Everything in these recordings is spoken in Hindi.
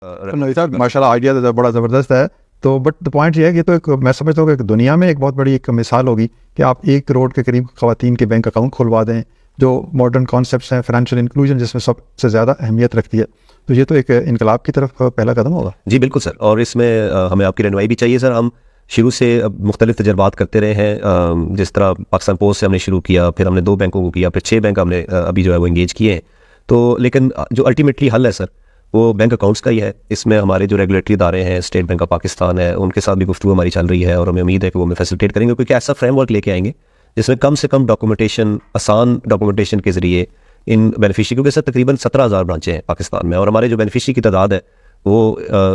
नहीं सर, माशाल्लाह आइडिया तो बड़ा ज़बरदस्त है। तो बट द पॉइंट ये है कि तो एक मैं समझता हूँ कि एक दुनिया में एक बहुत बड़ी एक मिसाल होगी कि आप 1 करोड़ के करीब ख़वातीन के बैंक अकाउंट खुलवा दें, जो मॉडर्न कॉन्सेप्ट्स हैं फाइनेंशियल इंक्लूजन जिसमें सबसे ज़्यादा अहमियत रखती है। तो ये तो एक इनकलाब की तरफ पहला कदम होगा। जी बिल्कुल सर, और इसमें हमें आपकी रहनुमाई भी चाहिए सर। हम शुरू से मुख्तलिफ तजर्बात करते रहे हैं, जिस तरह पाकिस्तान पोस्ट से हमने शुरू किया, फिर हमने 2 बैंकों को किया, फिर 6 बैंक हमने अभी जो है वो इंगेज किए हैं। तो लेकिन जो अल्टीमेटली हल है सर वो बैंक अकाउंट्स का ही है। इसमें हमारे जो रेगुलेटरी इदारे हैं, स्टेट बैंक ऑफ पाकिस्तान है, उनके साथ भी गुफ्तगू हमारी चल रही है और हमें उम्मीद है कि वो हमें फैसिलिटेट करेंगे, क्योंकि ऐसा फ्रेमवर्क लेके आएंगे जिसमें कम से कम डॉक्यूमेंटेशन, आसान डॉक्यूमेंटेशन के जरिए इन बेनिफिशरी, क्योंकि सर तकरीबन 17,000 ब्रांचें हैं पाकिस्तान में और हमारे जो बेनिफिशरी की तादाद है वो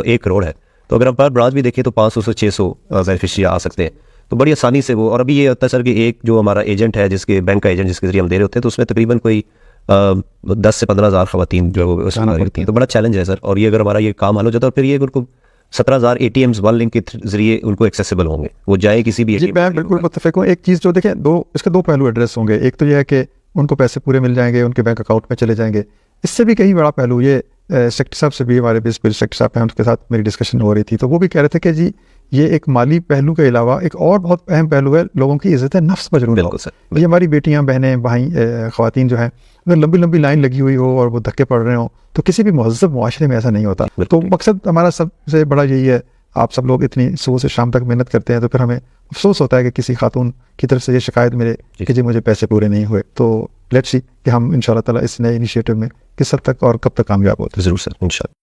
1 करोड़ है। तो अगर हम पर ब्रांच भी देखें तो 500 से 600 बेनिफिशरी आ सकते हैं। तो बड़ी आसानी से वो, और अभी ये होता है सर कि एक जो हमारा एजेंट है, जिसके बैंक का एजेंट जिसके जरिए हम दे रहे होते हैं, तो उसमें तकरीबन कोई 10 से 15,000 ख़वातीन जो है वो उसमें लगती हैं। तो बड़ा चैलेंज है सर, और ये अगर हमारा ये काम हल हो जाता है, और फिर ये उनको 17,000 ATMs वन लिंक के जरिए उनको एक्सेसिबल होंगे, वो जाए किसी भी जी मैं बिल्कुल मुत्तफ़िक हूँ। एक चीज़ जो देखें, इसके 2 पहलू एड्रेस होंगे। एक तो ये है कि उनको पैसे पूरे मिल जाएंगे, उनके बैंक अकाउंट में चले जाएंगे। इससे भी कहीं बड़ा पहलू ये सेक्रेटरी साहब से भी, हमारे बिल सेक्रेटरी साहब हैं, उनके साथ मेरी डिस्कशन हो रही थी, तो वो भी कह रहे थे कि जी ये एक माली पहलू के अलावा एक और बहुत अहम पहलू है, लोगों की इज़्ज़त नफ्स मजरूह हो। ये हमारी बेटियां, बहनें, भाई, ख़वातीन जो हैं, अगर लंबी लंबी लाइन लगी हुई हो और वो धक्के पड़ रहे हो, तो किसी भी मुहज़्ज़ब मुआशरे में ऐसा नहीं होता। तो मकसद हमारा सबसे बड़ा यही है। आप सब लोग इतनी सुबह से शाम तक मेहनत करते हैं, तो फिर हमें अफसोस होता है कि किसी खातून की तरफ से ये शिकायत मिले कि जी मुझे पैसे पूरे नहीं हुए। तो लेट्स सी कि हम इंशाल्लाह ताला इस नए इनिशिएटिव में किस हद तक और कब तक कामयाब होते हैं। ज़रूर सर, इंशाल्लाह।